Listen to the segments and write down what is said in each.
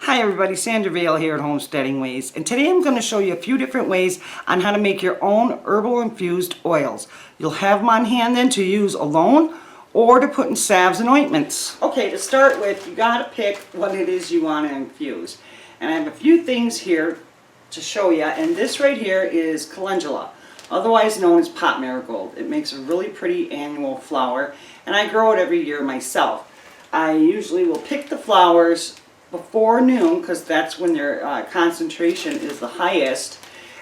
Hi everybody, Sandra Vale here at Homesteading Ways, and today I'm going to show you a few different ways on how to make your own herbal infused oils. You'll have them on hand then to use alone or to put in salves and ointments. Okay, to start with, you got to pick what it is you want to infuse. And I have a few things here to show you, and this right here is calendula, otherwise known as pot marigold. It makes a really pretty annual flower, and I grow it every year myself. I usually will pick the flowers before noon because that's when their concentration is the highest,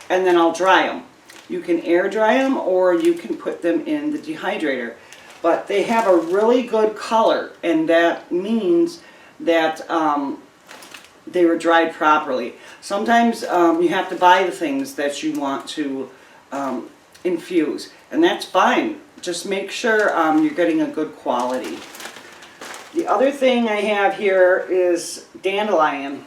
and then I'll dry them. You can air dry them or you can put them in the dehydrator, but they have a really good color, and that means that they were dried properly. Sometimes you have to buy the things that you want to infuse, and that's fine. Just make sure you're getting a good quality. The other thing I have here is dandelion.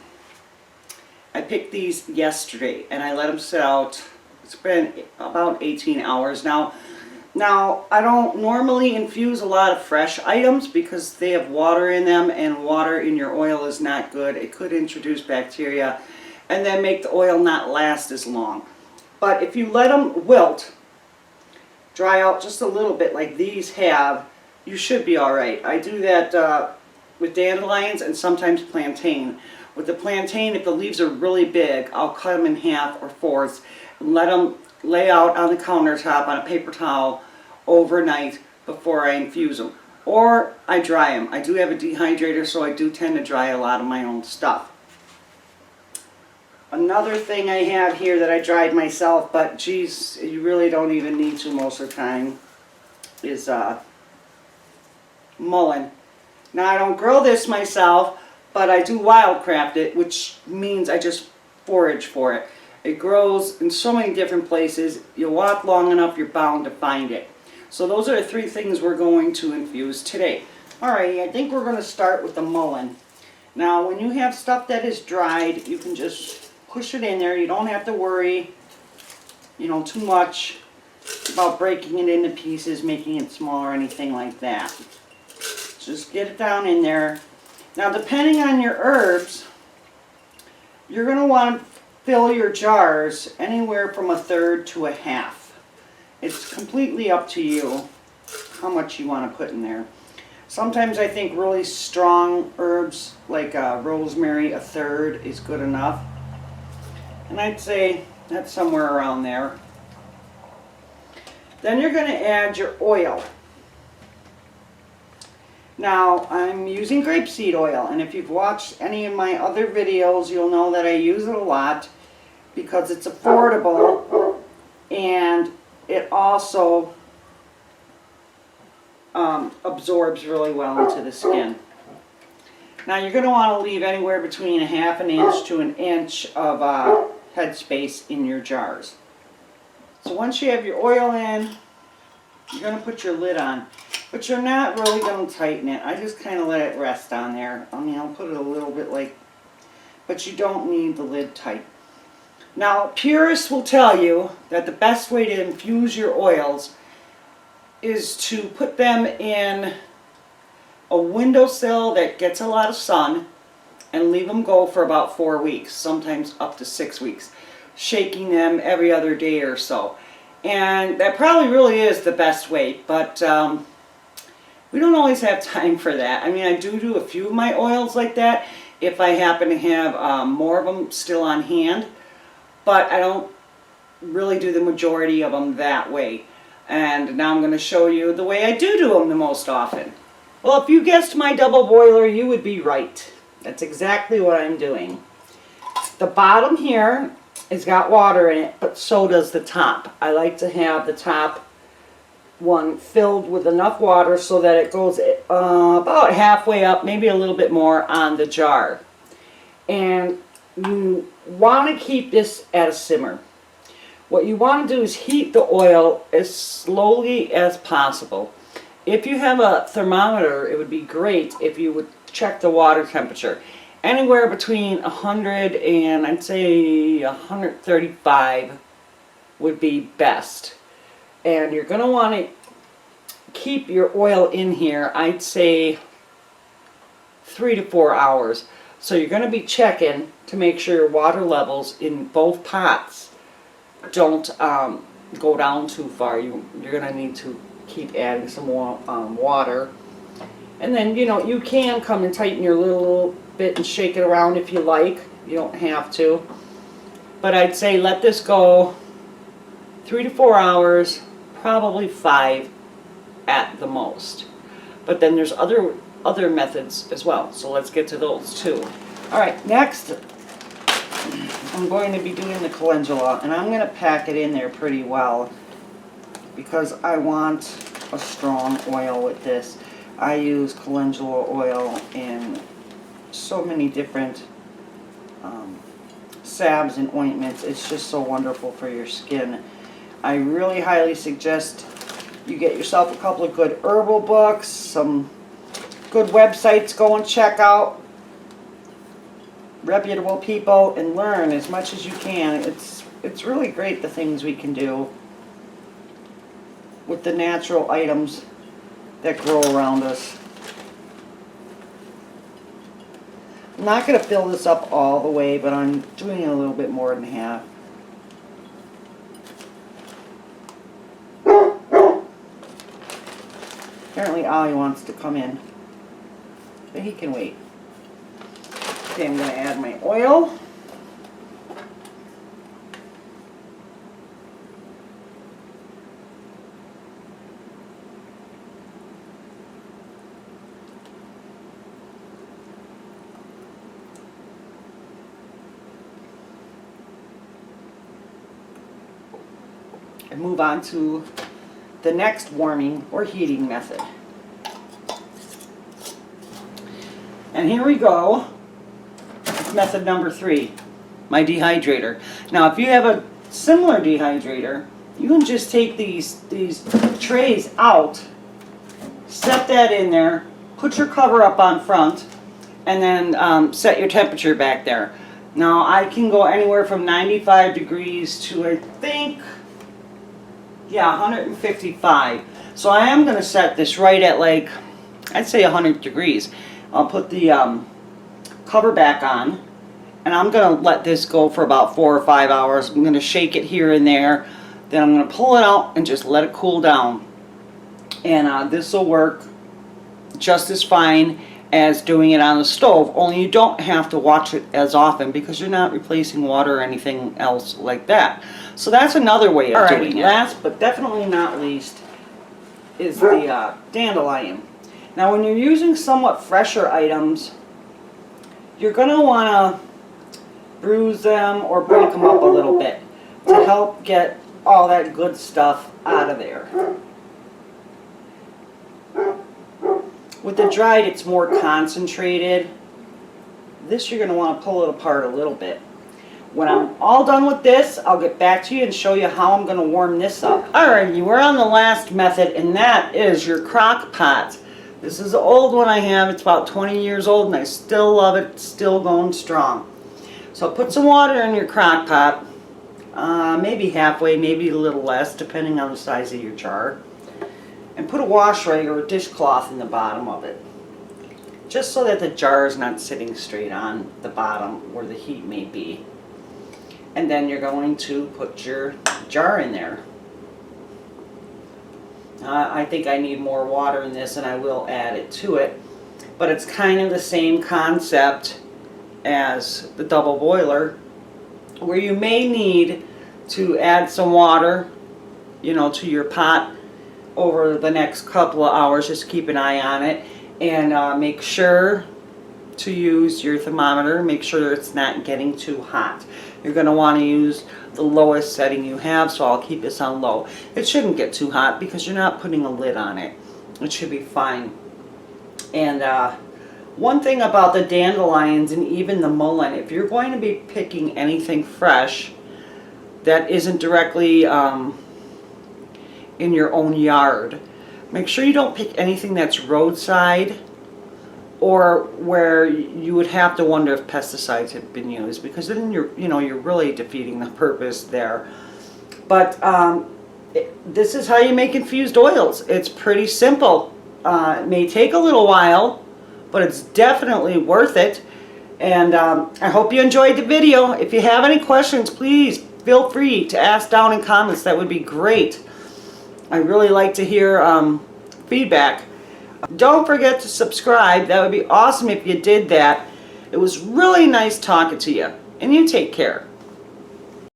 I picked these yesterday and I let them sit out. It's been about 18 hours now. Now, I don't normally infuse a lot of fresh items because they have water in them, and water in your oil is not good. It could introduce bacteria and then make the oil not last as long. But if you let them wilt, dry out just a little bit like these have, you should be alright. I do that with dandelions and sometimes plantain. With the plantain, if the leaves are really big, I'll cut them in half or fourths and let them lay out on the countertop on a paper towel overnight before I infuse them. Or I dry them. I do have a dehydrator, so I do tend to dry a lot of my own stuff. Another thing I have here that I dried myself, but geez, you really don't even need to most of the time, is mullein. Now, I don't grow this myself, but I do wildcraft it, which means I just forage for it. It grows in so many different places. You walk long enough, you're bound to find it. So those are the three things we're going to infuse today. Alrighty, I think we're going to start with the mullein. Now, when you have stuff that is dried, you can just push it in there. You don't have to worry, too much about breaking it into pieces, making it small or anything like that. Just get it down in there. Now, depending on your herbs, you're going to want to fill your jars anywhere from 1/3 to 1/2. It's completely up to you how much you want to put in there. Sometimes I think really strong herbs like rosemary, 1/3 is good enough. And I'd say that's somewhere around there. Then you're going to add your oil. Now, I'm using grapeseed oil, and if you've watched any of my other videos, you'll know that I use it a lot because it's affordable, and it also absorbs really well into the skin. Now, you're going to want to leave anywhere between 1/2 inch to 1 inch of headspace in your jars. So once you have your oil in, you're going to put your lid on. But you're not really going to tighten it. I just kind of let it rest on there. I mean, I'll put it a little bit but you don't need the lid tight. Now, purists will tell you that the best way to infuse your oils is to put them in a windowsill that gets a lot of sun and leave them go for about 4 weeks, sometimes up to 6 weeks, shaking them every other day or so. And that probably really is the best way, but we don't always have time for that. I mean, I do a few of my oils like that if I happen to have more of them still on hand, but I don't really do the majority of them that way. And now I'm going to show you the way I do them the most often. Well, if you guessed my double boiler, you would be right. That's exactly what I'm doing. The bottom here has got water in it, but so does the top. I like to have the top one filled with enough water so that it goes about halfway up, maybe a little bit more on the jar. And you want to keep this at a simmer. What you want to do is heat the oil as slowly as possible. If you have a thermometer, it would be great if you would check the water temperature. Anywhere between 100 and I'd say 135 would be best. And you're going to want to keep your oil in here, I'd say 3 to 4 hours. So you're going to be checking to make sure your water levels in both pots don't go down too far. You're going to need to keep adding some more water. And then, you know, you can come and tighten your little bit and shake it around if you like. You don't have to. But I'd say let this go 3 to 4 hours, probably 5 at the most. But then there's other methods as well. So let's get to those too. Alright, next I'm going to be doing the calendula, and I'm going to pack it in there pretty well because I want a strong oil with this. I use calendula oil in so many different salves and ointments. It's just so wonderful for your skin. I really highly suggest you get yourself a couple of good herbal books, some good websites. Go and check out reputable people and learn as much as you can. It's really great the things we can do with the natural items that grow around us. I'm not going to fill this up all the way, but I'm doing a little bit more than half. Apparently Ollie wants to come in, but he can wait. Okay, I'm going to add my oil. And move on to the next warming or heating method. And here we go. Method number 3, my dehydrator. Now if you have a similar dehydrator, you can just take these trays out, set that in there, put your cover up on front, and then set your temperature back there. Now I can go anywhere from 95 degrees to, I think, yeah, 155. So I am going to set this right at, like, I'd say 100 degrees. I'll put the cover back on, and I'm going to let this go for about 4 or 5 hours. I'm going to shake it here and there. Then I'm going to pull it out and just let it cool down. And this will work just as fine as doing it on the stove, only you don't have to watch it as often because you're not replacing water or anything else like that. So that's another way of doing it. Last but definitely not least is the dandelion. Now when you're using somewhat fresher items, you're going to want to bruise them or break them up a little bit to help get all that good stuff out of there. With the dried, it's more concentrated. This you're going to want to pull it apart a little bit. When I'm all done with this, I'll get back to you and show you how I'm going to warm this up. Alright, we're on the last method, and that is your crock pot. This is the old one I have. It's about 20 years old, and I still love it. It's still going strong. So put some water in your crock pot, maybe halfway, maybe a little less, depending on the size of your jar. And put a wash rag or a dishcloth in the bottom of it, just so that the jar is not sitting straight on the bottom where the heat may be. And then you're going to put your jar in there. I think I need more water in this, and I will add it to it. But it's kind of the same concept as the double boiler, where you may need to add some water, you know, to your pot over the next couple of hours. Just keep an eye on it, and make sure to use your thermometer. Make sure it's not getting too hot. You're going to want to use the lowest setting you have, so I'll keep this on low. It shouldn't get too hot because you're not putting a lid on it. It should be fine. And one thing about the dandelions and even the mullein, if you're going to be picking anything fresh that isn't directly in your own yard, make sure you don't pick anything that's roadside or where you would have to wonder if pesticides have been used, because then you're really defeating the purpose there. But this is how you make infused oils. It's pretty simple. It may take a little while, but it's definitely worth it. And I hope you enjoyed the video. If you have any questions, please feel free to ask down in comments. That would be great. I really like to hear feedback. Don't forget to subscribe. That would be awesome if you did that. It was really nice talking to you. And you take care.